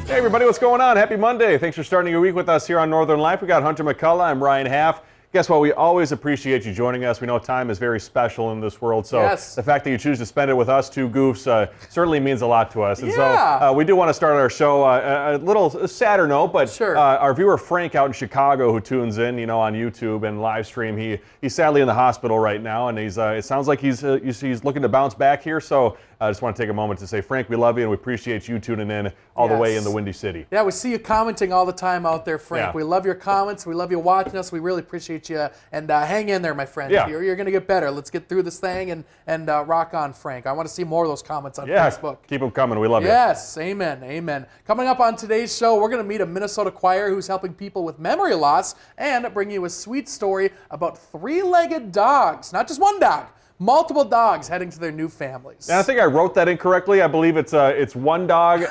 Hey everybody, what's going on? Happy Monday. Thanks for starting your week with us here on Northern Life. We got Hunter McCullough. I'm Ryan Half. Guess what? We always appreciate you joining us. We know time is very special in this world, so the fact that you choose to spend it with us two goofs certainly means a lot to us. And so we do want to start our show a little sadder note, but our viewer Frank out in Chicago who tunes in, on YouTube and live stream, he's sadly in the hospital right now, and it sounds like he's looking to bounce back here. So I just want to take a moment to say, Frank, we love you and we appreciate you tuning in all the way in the Windy City. Yeah, we see you commenting all the time out there, Frank. We love your comments. We love you watching us. We really appreciate you. And hang in there, my friend. You're going to get better. Let's get through this thing and rock on, Frank. I want to see more of those comments on Facebook. Keep them coming. We love you. Yes, amen, amen. Coming up on today's show, we're going to meet a Minnesota choir who's helping people with memory loss and bring you a sweet story about three-legged dogs. Not just one dog. Multiple dogs heading to their new families. And I think I wrote that incorrectly. I believe it's one dog.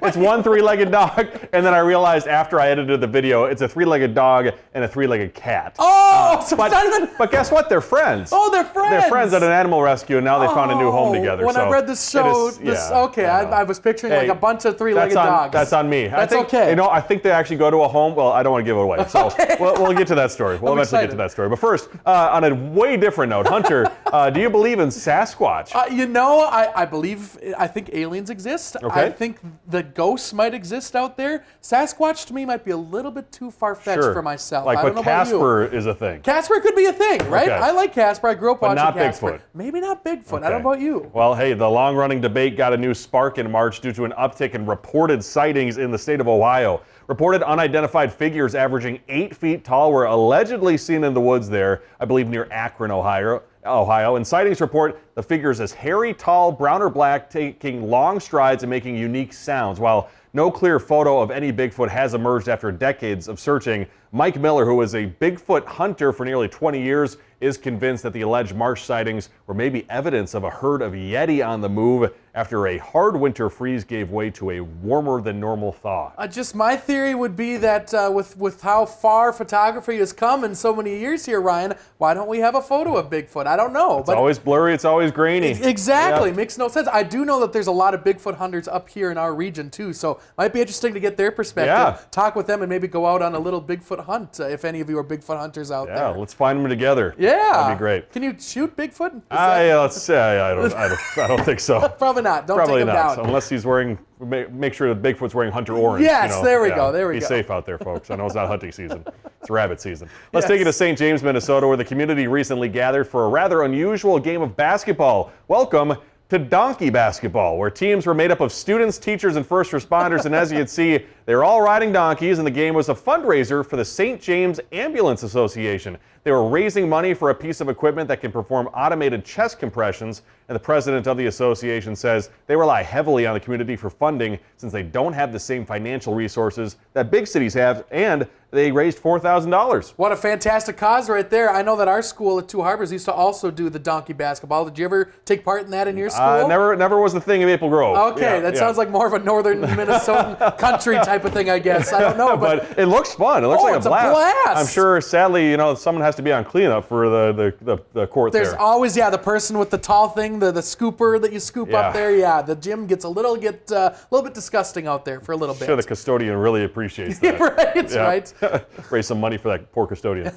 It's one three-legged dog, and then I realized after I edited the video, it's a three-legged dog and a three-legged cat. Oh, but guess what? They're friends. Oh, they're friends. They're friends at an animal rescue, and now they found a new home together. When I read this show, I was picturing like a bunch of three-legged dogs. That's on me. That's okay. I think they actually go to a home. Well, I don't want to give it away, so we'll get to that story. We'll eventually get to that story. But first, on a way different note, Hunter, do you believe in Sasquatch? I think aliens exist. Okay. I think the ghosts might exist out there. Sasquatch to me might be a little bit too far-fetched for myself. But Casper is a thing. Casper could be a thing, right? Okay. I like Casper. I grew up watching not Casper. Bigfoot. Maybe not Bigfoot. Okay. I don't know about you. Well, hey, the long-running debate got a new spark in March due to an uptick in reported sightings in the state of Ohio. Reported unidentified figures averaging 8 feet tall were allegedly seen in the woods there, I believe near Akron, Ohio. And sightings report the figures as hairy, tall, brown or black, taking long strides and making unique sounds. While no clear photo of any Bigfoot has emerged after decades of searching, Mike Miller, who was a Bigfoot hunter for nearly 20 years, is convinced that the alleged March sightings were maybe evidence of a herd of Yeti on the move after a hard winter freeze gave way to a warmer than normal thaw. Just my theory would be that with how far photography has come in so many years here, Ryan, why don't we have a photo of Bigfoot? I don't know. It's always blurry. It's always grainy. Exactly. Yep. Makes no sense. I do know that there's a lot of Bigfoot hunters up here in our region too, so might be interesting to get their perspective. Yeah. Talk with them and maybe go out on a little Bigfoot hunt if any of you are Bigfoot hunters out there. Yeah, let's find them together. Yeah. That'd be great. Can you shoot Bigfoot? I don't think so. Probably not. Don't take him down. Unless he's wearing, make sure that Bigfoot's wearing hunter orange. Yes, there we go. Be safe out there, folks. I know it's not hunting season. It's rabbit season. Let's take it to St. James, Minnesota, where the community recently gathered for a rather unusual game of basketball. Welcome to Donkey Basketball, where teams were made up of students, teachers, and first responders. And as you can see, they were all riding donkeys, and the game was a fundraiser for the St. James Ambulance Association. They were raising money for a piece of equipment that can perform automated chest compressions, and the president of the association says they rely heavily on the community for funding since they don't have the same financial resources that big cities have, and they raised $4,000. What a fantastic cause right there. I know that our school at Two Harbors used to also do the donkey basketball. Did you ever take part in that in your school? Never was the thing in Maple Grove. Okay, that sounds like more of a northern Minnesotan country type of thing, I guess. I don't know. But it looks fun. It looks like a blast. I'm sure, sadly, someone has to be on cleanup for the court there. There's always, the person with the tall thing, the scooper that you scoop up there. Yeah, the gym gets a little bit disgusting out there for a little bit. Sure, the custodian really appreciates that. Right. Raise some money for that poor custodian.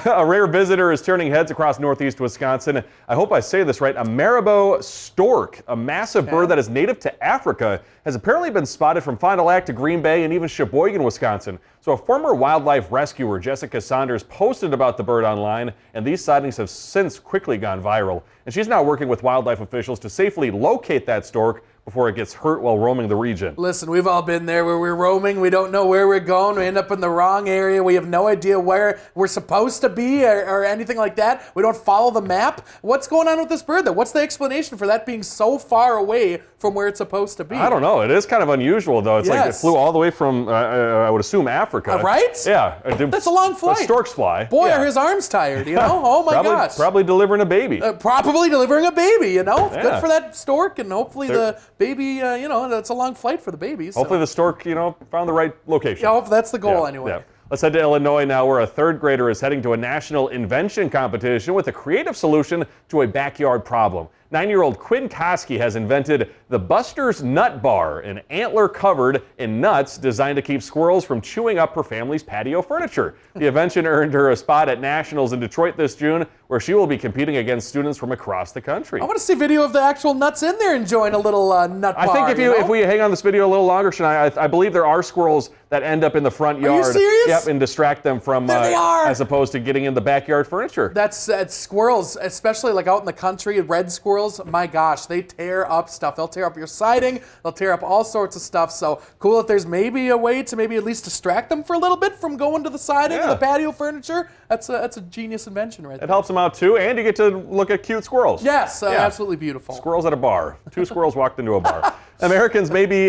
A rare visitor is turning heads across northeast Wisconsin. I hope I say this right. A Marabou stork, a massive bird that is native to Africa, has apparently been spotted from Fond du Lac to Green Bay and even Sheboygan, Wisconsin. So a former wildlife rescuer, Jessica Saunders, posted about the bird online, and these sightings have since quickly gone viral. And she's now working with wildlife officials to safely locate that stork before it gets hurt while roaming the region. Listen, we've all been there where we're roaming, we don't know where we're going, we end up in the wrong area, we have no idea where we're supposed to be or anything like that. We don't follow the map. What's going on with this bird though? What's the explanation for that being so far away from where it's supposed to be? I don't know. It is kind of unusual though. It's like it flew all the way from, I would assume, Africa. Right? Yeah. That's a long flight. Storks fly. Boy, are his arms tired, Oh my gosh. Probably delivering a baby. Probably delivering a baby, Good for that stork, and hopefully the baby, that's a long flight for the baby. So. Hopefully the stork, found the right location. Yeah, that's the goal anyway. Yeah. Let's head to Illinois now, where a third grader is heading to a national invention competition with a creative solution to a backyard problem. 9-year-old Quinn Koski has invented the Buster's Nut Bar, an antler covered in nuts designed to keep squirrels from chewing up her family's patio furniture. The invention earned her a spot at Nationals in Detroit this June, where she will be competing against students from across the country. I want to see video of the actual nuts in there enjoying a little nut bar. I think if we hang on this video a little longer, Shania, I believe there are squirrels that end up in the front yard. Are you serious? Yep, and distract them from There they are. as opposed to getting in the backyard furniture. That's squirrels, especially like out in the country, red squirrels. My gosh, they tear up stuff. They'll tear up your siding. They'll tear up all sorts of stuff. So cool if there's maybe a way to maybe at least distract them for a little bit from going to the siding or the patio furniture. That's a genius invention right there. It helps them out too, and you get to look at cute squirrels. Yes, absolutely beautiful. Squirrels at a bar. 2 squirrels walked into a bar. Americans may be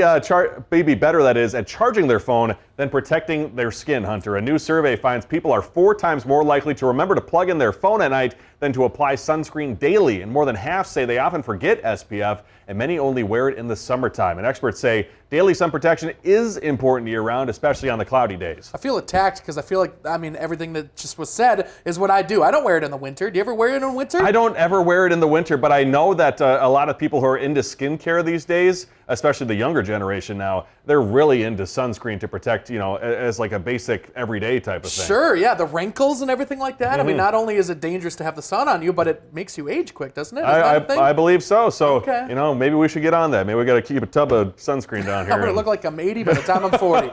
better, that is, at charging their phone than protecting their skin, Hunter. A new survey finds people are 4 times more likely to remember to plug in their phone at night than to apply sunscreen daily. And more than half say they often forget SPF, and many only wear it in the summertime. And experts say daily sun protection is important year-round, especially on the cloudy days. I feel attacked because I feel like, everything that just was said is what I do. I don't wear it in the winter. Do you ever wear it in winter? I don't ever wear it in the winter, but I know that a lot of people who are into skincare these days, especially the younger generation now, they're really into sunscreen to protect, as like a basic everyday type of thing. Sure, yeah, the wrinkles and everything like that. I mean, not only is it dangerous to have the sun on you, but it makes you age quick, doesn't it? Is that a thing? I believe so. So, Okay. Maybe we should get on that. Maybe we got to keep a tub of sunscreen down here. I'm going to look like I'm 80 by the time I'm 40.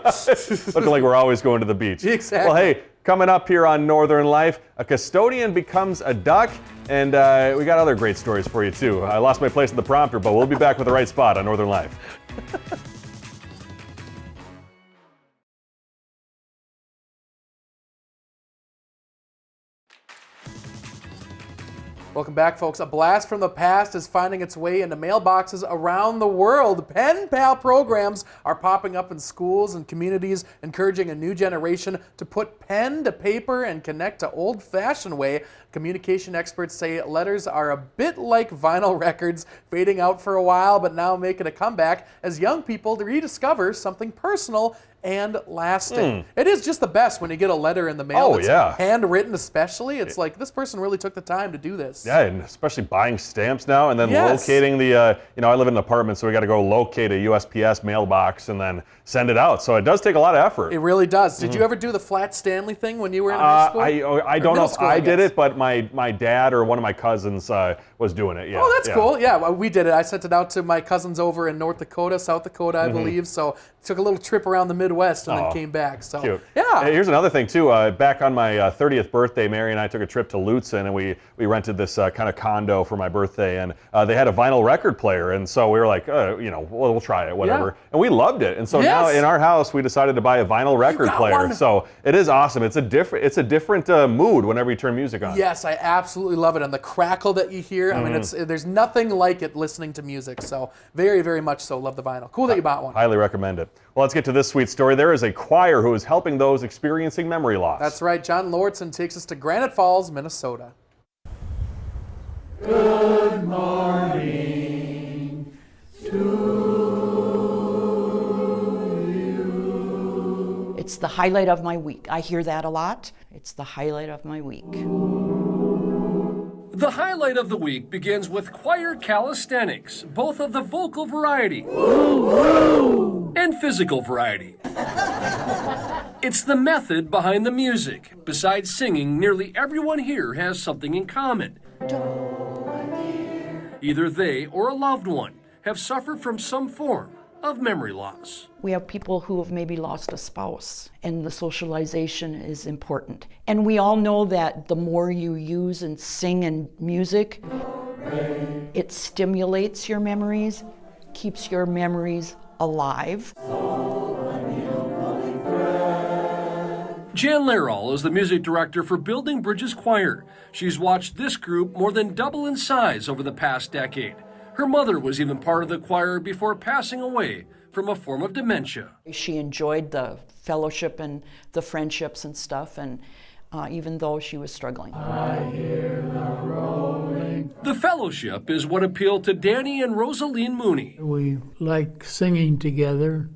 Looking like we're always going to the beach. Exactly. Well, hey, coming up here on Northern Life, a custodian becomes a duck, and we got other great stories for you, too. I lost my place in the prompter, but we'll be back with the right spot on Northern Life. Welcome back, folks. A blast from the past is finding its way into mailboxes around the world. Pen Pal programs are popping up in schools and communities, encouraging a new generation to put pen to paper and connect to old-fashioned way. Communication experts say letters are a bit like vinyl records, fading out for a while, but now making a comeback as young people rediscover something personal and lasting. It is just the best when you get a letter in the mail that's handwritten especially. It's like, this person really took the time to do this. Yeah, and especially buying stamps now and then locating the, I live in an apartment, so we got to go locate a USPS mailbox and then send it out. So it does take a lot of effort. It really does. Did you ever do the flat Stanley thing when you were in high school? I don't know if I did it, but my dad or one of my cousins was doing it. Yeah. Oh, that's cool. Yeah, well, we did it. I sent it out to my cousins over in North Dakota, South Dakota, I believe. So took a little trip around the Midwest and then came back. So cute. Yeah. Hey, here's another thing too. Back on my 30th birthday, Mary and I took a trip to Lutzen, and we rented this kind of condo for my birthday, and they had a vinyl record player, and so we were like, we'll try it, whatever. Yeah. And we loved it, and so now in our house we decided to buy a vinyl record player. One. So it is awesome. It's a different mood whenever you turn music on. Yes, I absolutely love it, and the crackle that you hear. I mean, there's nothing like it listening to music. So very, very much so love the vinyl. Cool that you bought one. Highly recommend it. Well, let's get to this sweet story. There is a choir who is helping those experiencing memory loss. That's right. John Lordson takes us to Granite Falls, Minnesota. Good morning to you. It's the highlight of my week. I hear that a lot. It's the highlight of my week. The highlight of the week begins with choir calisthenics, both of the vocal variety and physical variety. It's the method behind the music. Besides singing, nearly everyone here has something in common. Either they or a loved one have suffered from some form of memory loss. We have people who have maybe lost a spouse, and the socialization is important. And we all know that the more you use and sing and music, it stimulates your memories, keeps your memories alive. Jan Lerall is the music director for Building Bridges Choir. She's watched this group more than double in size over the past decade. Her mother was even part of the choir before passing away from a form of dementia. She enjoyed the fellowship and the friendships and stuff, and even though she was struggling. I hear the rolling. The fellowship is what appealed to Danny and Rosaline Mooney. We like singing together,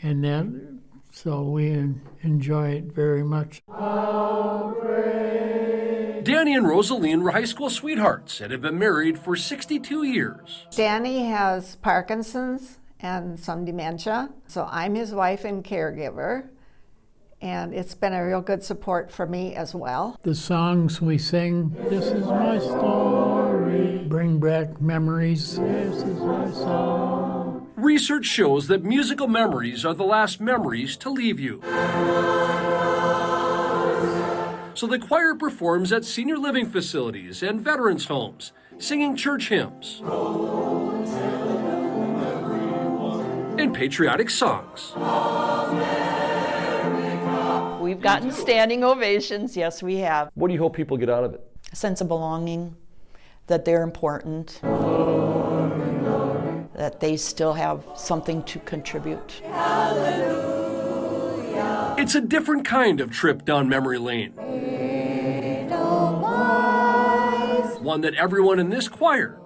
and that, so we enjoy it very much. How great Danny and Rosaline were high school sweethearts and have been married for 62 years. Danny has Parkinson's and some dementia, so I'm his wife and caregiver, and it's been a real good support for me as well. The songs we sing, this is my story, bring back memories, this is my song. Research shows that musical memories are the last memories to leave you. So the choir performs at senior living facilities and veterans' homes, singing church hymns and patriotic songs. We've gotten standing ovations, yes we have. What do you hope people get out of it? A sense of belonging, that they're important, that they still have something to contribute. It's a different kind of trip down memory lane. One that everyone in this choir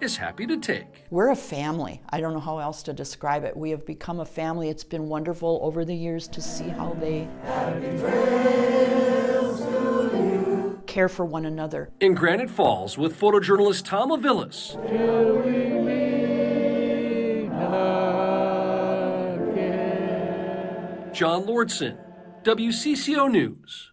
is happy to take. We're a family. I don't know how else to describe it. We have become a family. It's been wonderful over the years to see how they care for one another. In Granite Falls with photojournalist Tom Avilas. John Lordson, WCCO News.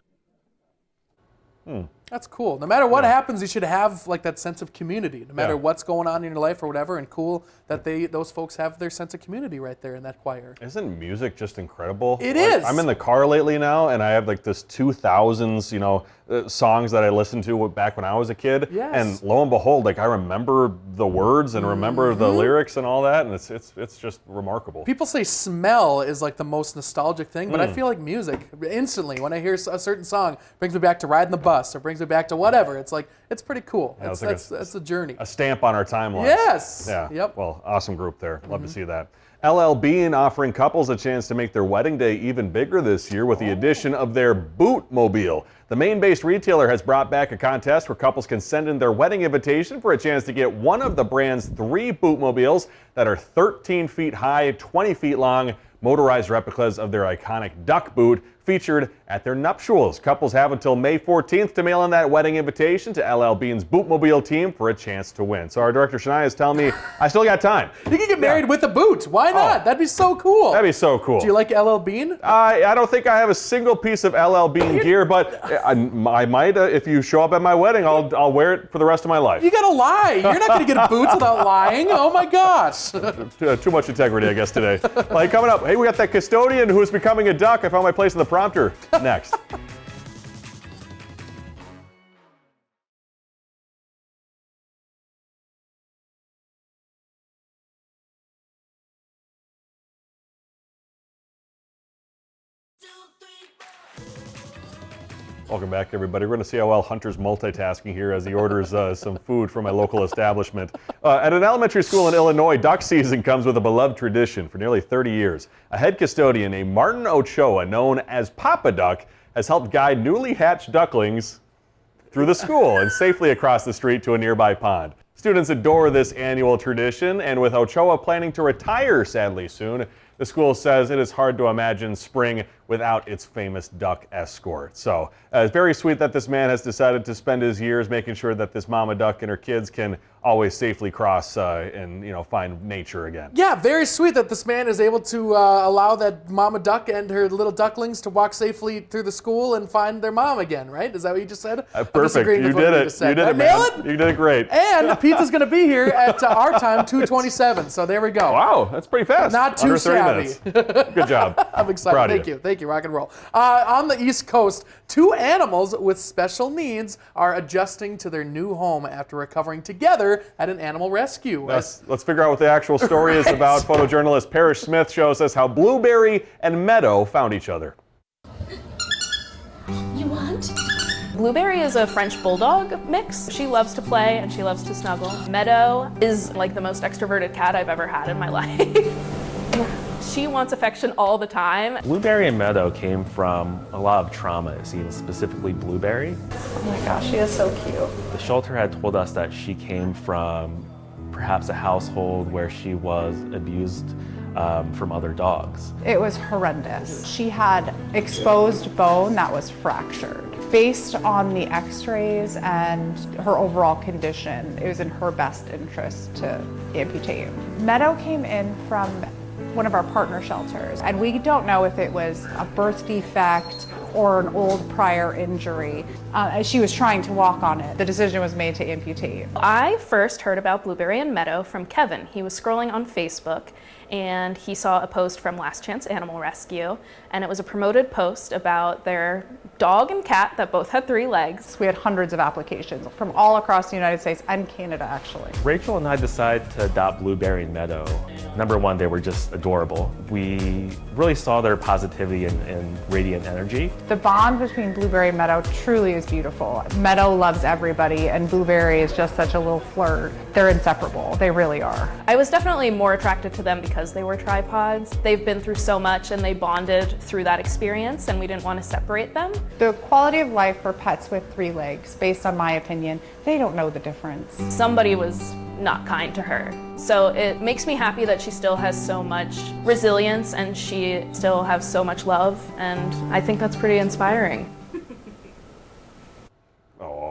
That's cool. No matter what happens, you should have like that sense of community. No matter Yeah. what's going on in your life or whatever, and cool that those folks have their sense of community right there in that choir. Isn't music just incredible? It Like, is. I'm in the car lately now, and I have like this 2000s, songs that I listened to back when I was a kid. Yes. And lo and behold, like I remember the words and remember the lyrics and all that, and it's just remarkable. People say smell is like the most nostalgic thing, but I feel like music instantly when I hear a certain song brings me back to riding the bus or brings me back to whatever. It's like it's pretty cool. Yeah, It's, it's like that's a journey. A stamp on our timeline. Yes. Yeah. Yep. Well, awesome group there. Love to see that. LL Bean offering couples a chance to make their wedding day even bigger this year with the addition of their Bootmobile. The Maine-based retailer has brought back a contest where couples can send in their wedding invitation for a chance to get one of the brand's 3 Bootmobiles that are 13 feet high, 20 feet long, motorized replicas of their iconic duck boot featured at their nuptials. Couples have until May 14th to mail in that wedding invitation to LL Bean's Bootmobile team for a chance to win. So our director Shania is telling me I still got time. You can get married with a boot. Why not? That'd be so cool. That'd be so cool. Do you like LL Bean? I don't think I have a single piece of LL Bean gear, but I might. If you show up at my wedding, I'll wear it for the rest of my life. You gotta lie. You're not gonna get boots without lying. Oh my gosh. Too much integrity, I guess, today. Like coming up, hey, we got that custodian who's becoming a duck. I found my place in the prompter. Next. Welcome back, everybody. We're going to see how well Hunter's multitasking here as he orders some food from my local establishment. At an elementary school in Illinois, duck season comes with a beloved tradition for nearly 30 years. A head custodian named Martin Ochoa, known as Papa Duck, has helped guide newly hatched ducklings through the school and safely across the street to a nearby pond. Students adore this annual tradition, and with Ochoa planning to retire sadly soon, the school says it is hard to imagine spring without its famous duck escort. So it's very sweet that this man has decided to spend his years making sure that this mama duck and her kids can always safely cross and find nature again. Yeah, very sweet that this man is able to allow that mama duck and her little ducklings to walk safely through the school and find their mom again, right? Is that what you just said? I'm Perfect. disagreeing You with what did you it. just said. You did it, Nail man. it? You did it great. And pizza's gonna be here at our time, 2:27. So there we go. Wow, that's pretty fast. Not too Under 30 shabby. minutes. Good job. I'm excited. Proud of Thank you. Thank you. Rock and roll. On the East Coast, 2 animals with special needs are adjusting to their new home after recovering together at an animal rescue. Let's figure out what the actual story is about. Photojournalist Parrish Smith shows us how Blueberry and Meadow found each other. You want? Blueberry is a French bulldog mix. She loves to play and she loves to snuggle. Meadow is like the most extroverted cat I've ever had in my life. She wants affection all the time. Blueberry and Meadow came from a lot of trauma, it seems, specifically Blueberry. Oh my gosh, she is so cute. The shelter had told us that she came from perhaps a household where she was abused from other dogs. It was horrendous. She had exposed bone that was fractured. Based on the x-rays and her overall condition, it was in her best interest to amputate. Meadow came in from one of our partner shelters, and we don't know if it was a birth defect or an old prior injury. As she was trying to walk on it, the decision was made to amputate. I first heard about Blueberry and Meadow from Kevin. He was scrolling on Facebook and he saw a post from Last Chance Animal Rescue, and it was a promoted post about their dog and cat that both had 3 legs. We had hundreds of applications from all across the United States and Canada, actually. Rachel and I decided to adopt Blueberry and Meadow. Number one, they were just adorable. We really saw their positivity and radiant energy. The bond between Blueberry and Meadow truly is beautiful. Meadow loves everybody, and Blueberry is just such a little flirt. They're inseparable, they really are. I was definitely more attracted to them because they were tripods. They've been through so much and they bonded through that experience, and we didn't want to separate them. The quality of life for pets with 3 legs, based on my opinion, they don't know the difference. Somebody was not kind to her. So it makes me happy that she still has so much resilience and she still has so much love, and I think that's pretty inspiring.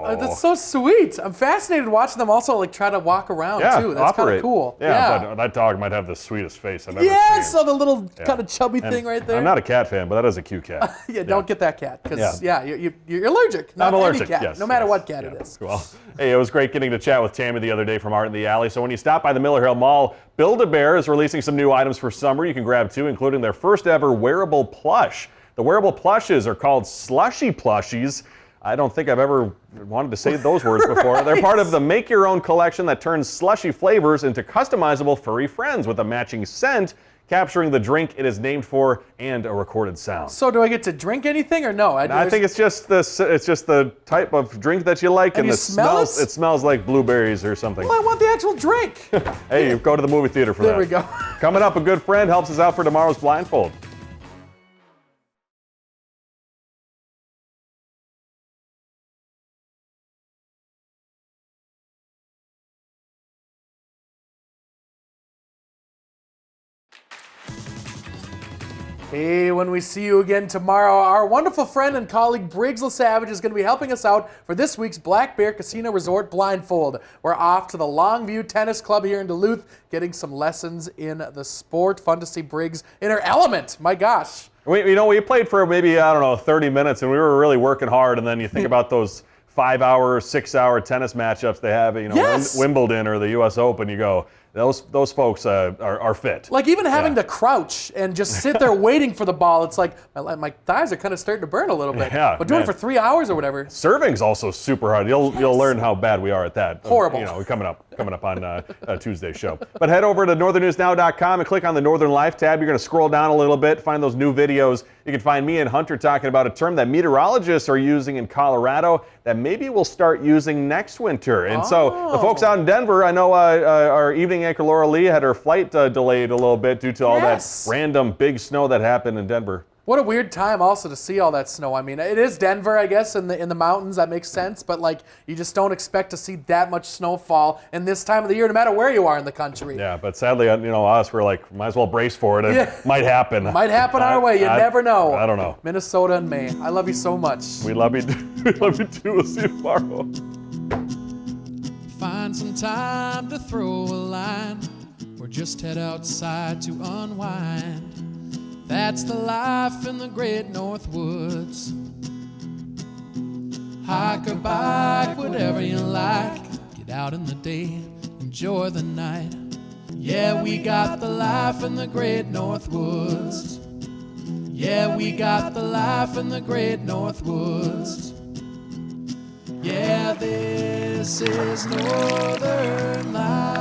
That's so sweet. I'm fascinated watching them also like try to walk around too. That's kind of cool. Yeah, but that dog might have the sweetest face I've ever seen. Yeah, so the little kind of chubby thing right there. I'm not a cat fan, but that is a cute cat. Don't get that cat because you're allergic. Not I'm allergic. any cat, Yes, no matter what cat it is. Well, hey, it was great getting to chat with Tammy the other day from Art in the Alley. So when you stop by the Miller Hill Mall, Build-A-Bear is releasing some new items for summer. You can grab 2, including their first ever wearable plush. The wearable plushes are called slushy plushies. I don't think I've ever wanted to say those words before. They're part of the Make Your Own collection that turns slushy flavors into customizable furry friends with a matching scent, capturing the drink it is named for and a recorded sound. So do I get to drink anything or no? I think it's just the type of drink that you like, and you it smell smells. It smells like blueberries or something. Well, I want the actual drink. Hey, you go to the movie theater for that. There we go. Coming up, a good friend helps us out for tomorrow's blindfold. Hey, when we see you again tomorrow, our wonderful friend and colleague Briggs LaSavage is going to be helping us out for this week's Black Bear Casino Resort Blindfold. We're off to the Longview Tennis Club here in Duluth, getting some lessons in the sport. Fun to see Briggs in her element. My gosh. We played for maybe, 30 minutes, and we were really working hard, and then you think about those 5-hour, 6-hour tennis matchups they have at Wimbledon or the U.S. Open. You go, those folks are fit. Like even having to crouch and just sit there waiting for the ball, it's like my thighs are kind of starting to burn a little bit. Yeah, but doing it for 3 hours or whatever. Serving's also super hard. You'll learn how bad we are at that. Horrible. Coming up on Tuesday's show. But head over to northernnewsnow.com and click on the Northern Life tab. You're going to scroll down a little bit, find those new videos. You can find me and Hunter talking about a term that meteorologists are using in Colorado that maybe we'll start using next winter. And so the folks out in Denver, I know our evening anchor Laura Lee had her flight delayed a little bit due to all that random big snow that happened in Denver. What a weird time also to see all that snow. I mean, it is Denver, I guess, in the mountains. That makes sense. But like, you just don't expect to see that much snowfall in this time of the year, no matter where you are in the country. Yeah, but sadly, us, we're like, might as well brace for it. It might happen. Might happen our way. You never know. I don't know. Minnesota and May. I love you so much. We love you. We love you too. We'll see you tomorrow. Find some time to throw a line, or just head outside to unwind. That's the life in the great North Woods. Hike or bike, whatever you like. Get out in the day, enjoy the night. Yeah, we got the life in the great North Woods. Yeah, we got the life in the great North Woods. Yeah, this is Northern Life.